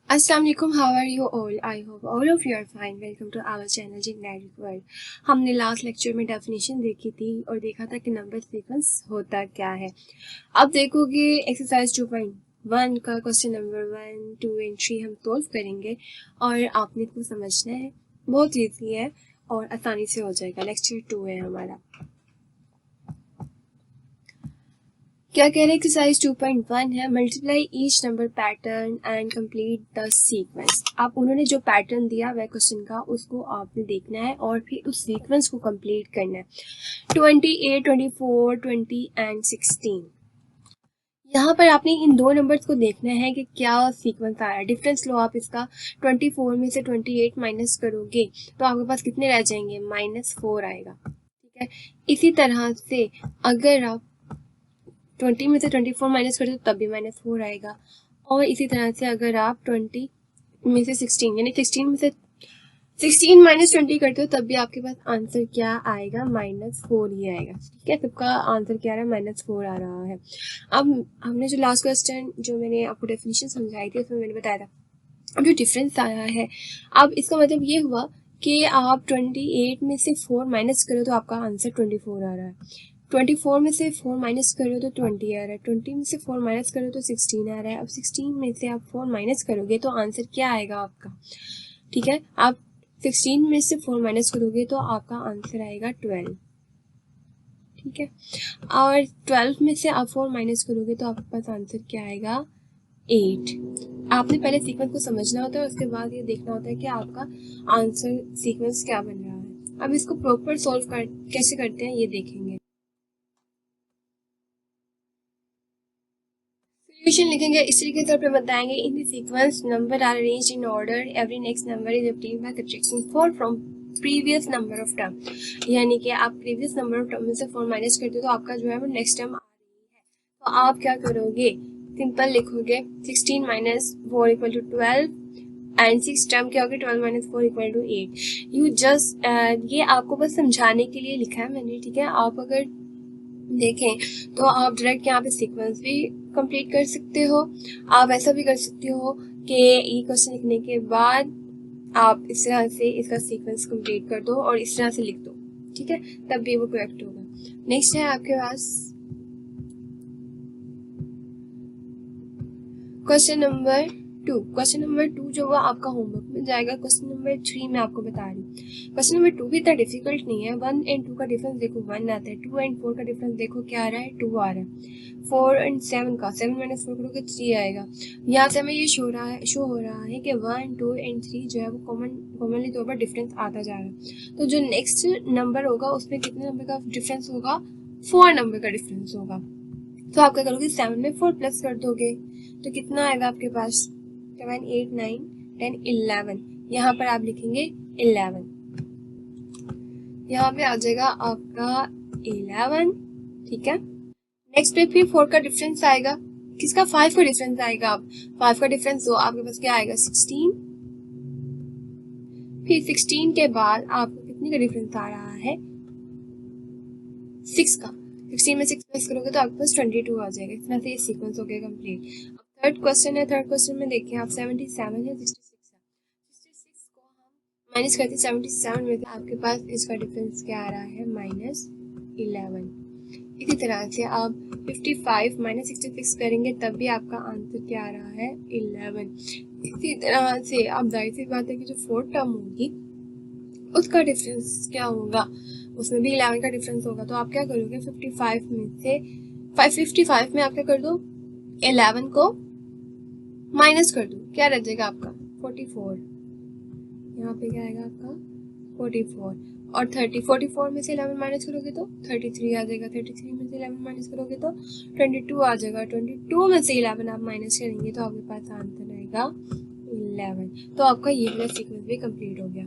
अस्सलाम वालेकुम, how are you all? I hope all of you are fine. Welcome to our channel जिग्नेटिक world. हमने last lecture में definition देखी थी और देखा था कि नंबर सीक्वेंस होता क्या है। अब देखोगे एक्सरसाइज 2.1 का क्वेश्चन नंबर 1, 2 एंड 3 हम सॉल्व करेंगे और आपने इसको समझना है। बहुत ईजी है और आसानी से हो जाएगा। लेक्चर 2 है हमारा। क्या कह रहे हैं? एक्सरसाइज 2.1 है, multiply each number pattern and complete the sequence. आप उन्होंने जो पैटर्न दिया वह क्वेश्चन का, उसको आपने देखना है और फिर उस सीक्वेंस को कंप्लीट करना है। 28, 24, 20 एंड 16। यहाँ पर आपने इन दो नंबर्स को देखना है कि क्या सीक्वेंस आ रहा है। डिफरेंस लो आप इसका। 24 में से 28 माइनस करोगे तो आपके पास कितने रह जाएंगे? -4 आएगा। ठीक है, इसी तरह से अगर आप 20 में से 24 माइनस करें तो तब भी -4 आएगा। और इसी तरह से अगर आप 20 में से 16 यानी 16 में से 16 माइनस 20 करते हो तब भी आपके पास आंसर क्या आएगा? -4 ही आएगा। ठीक है, सबका आंसर क्या आ रहा है? -4 आ रहा है। अब हमने जो लास्ट क्वेश्चन जो मैंने आपको डेफिनेशन समझाई थी उसमें मैंने बताया था अब जो डिफरेंस आया है, अब इसका मतलब ये हुआ कि आप 28 में से 4 माइनस करो तो आपका आंसर 24 आ रहा है। 24 में से 4 माइनस करो तो 20 आ रहा है। 20 में से 4 माइनस करो तो 16 आ रहा है। अब 16 में से आप 4 माइनस करोगे तो आंसर क्या आएगा आपका? ठीक है, आप 16 में से 4 माइनस करोगे तो आपका आंसर आएगा 12। ठीक है, और 12 में से आप 4 माइनस करोगे तो आपके पास आंसर क्या आएगा? 8। आपने पहले सीक्वेंस को समझना होता है, उसके बाद ये देखना होता है कि आपका आंसर सीक्वेंस क्या बन रहा है। अब इसको प्रॉपर सॉल्व कैसे करते हैं ये देखेंगे। सॉल्यूशन लिखेंगे इस तरीके से अपने बताएंगे। In the sequence number are arranged in order, every next number is obtained by subtracting 4 from previous number of term. यानी कि आप प्रीवियस नंबर ऑफ टर्म में से 4 माइनस करते हो तो आपका जो है वो नेक्स्ट टर्म आ रही है। तो आप क्या करोगे? सिंपल लिखोगे 16 minus 4 equal to 12 and 6 term क्या होगी? 12 minus 4 equal to 8। You just ये आपको बस समझाने के लिए लिखा है मैंने। ठीक है, आप अगर देखें तो आप डायरेक्ट यहाँ पे सीक्वेंस भी कंप्लीट कर सकते हो। आप ऐसा भी कर सकते हो कि ये क्वेश्चन लिखने के बाद आप इस तरह से इसका सीक्वेंस कंप्लीट कर दो और इस तरह से लिख दो। ठीक है, तब भी वो करेक्ट होगा। नेक्स्ट है आपके पास क्वेश्चन नंबर 2। क्वेश्चन नंबर 2 जो वो आपका होमवर्क में जाएगा। क्वेश्चन नंबर 3 मैं आपको बता रही हूँ। क्वेश्चन नंबर 2 भी इतना डिफिकल्ट नहीं है। 1 एंड 2 का डिफरेंस देखो 1 आता है। 2 एंड 4 का डिफरेंस देखो क्या आ रहा है? 2 आ रहा है। 4 एंड 7 का 7 माइनस 4 करोगे 3 आएगा। यहाँ से हमें ये शो हो रहा है कि 1, 2 एंड 3 जो है वो कॉमनली तौर पर डिफरेंस आता जा रहा है। तो जो नेक्स्ट नंबर होगा उसमें कितने नंबर का डिफरेंस होगा? 4 नंबर का डिफरेंस होगा। तो आप क्या करोगे? 7 में 4 प्लस कर दोगे तो कितना आएगा आपके पास? 7, 8, 9, 10, 11। यहाँ पर आप लिखेंगे 11। यहाँ पे आ जाएगा आपका 11। ठीक है, नेक्स्ट पे फिर 4 का डिफरेंस आएगा। किसका? 5 का डिफरेंस आएगा। आप 5 का डिफरेंस दो, आपके पास क्या आएगा? 16। फिर 16 के बाद आपको कितने का डिफरेंस आ रहा है? 6 का। 16 में 6 प्लस करोगे तो आपके पास 22 आ जाएगा। इस तरह से ये सीक्वेंस हो गया कंप्लीट। अब थर्ड क्वेश्चन है। थर्ड क्वेश्चन में देखिए आप 77 है, 66 है। 66 को हम माइनस करते हैं 77 में, तो आपके पास इसका डिफरेंस क्या आ रहा है? -11। इसी तरह से आप 55 माइनस 66 करेंगे तब भी आपका आंसर क्या आ रहा है? 11। इसी तरह से आप जाहिर सी बात है कि जो फोर्थ टर्म होगी उसका डिफरेंस क्या होगा? उसमें भी 11 का डिफरेंस होगा। तो आप क्या करोगे? 55 में से 555 में आप क्या कर दो? 11 को माइनस कर दो, क्या रह जाएगा आपका? 44। यहाँ पे क्या आएगा आपका? 44। और 44 में से 11 माइनस करोगे तो 33 आ जाएगा। 33 में से 11 माइनस करोगे तो 22 आ जाएगा। 22 में से 11 आप माइनस करेंगे तो आपके पास आंसर आएगा 11। तो आपका ये वाला सीक्वेंस भी कंप्लीट हो गया।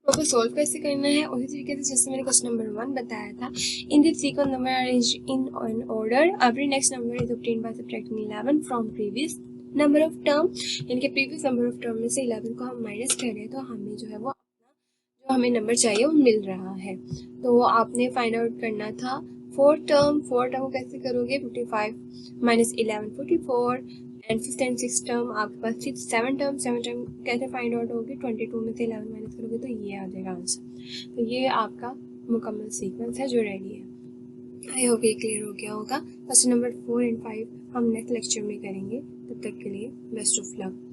प्रॉपर सॉल्व कैसे करना है? उसी तरीके से जैसे मैंने क्वेश्चन नंबर 1 बताया था। In this sequence number arranged in an order, every next number is obtained by subtracting 11 from previous number of term. यानी कि प्रीवियस नंबर ऑफ टर्म में से 11 को हम माइनस कर रहे हैं तो हमें जो है वो जो हमें नंबर चाहिए वो मिल रहा है। तो आपने फाइंड आउट करना था फोर्थ टर्म। फोर्थ टर्म कैसे करोगे? 55 minus 11 44 and fifth and six term आपके पास थी, सेवन टर्म कैसे फाइंड आउट होगी, 22 में से 11 माइनस करोगे तो ये आ जाएगा आंसर। तो ये आपका मुकम्मल सीक्वेंस है जो रेडी है। आई होप ये क्लियर हो गया होगा। क्वेश्चन नंबर 4 एंड 5 हम नेक्स्ट लेक्चर में करेंगे। तब तक के लिए बेस्ट ऑफ लक।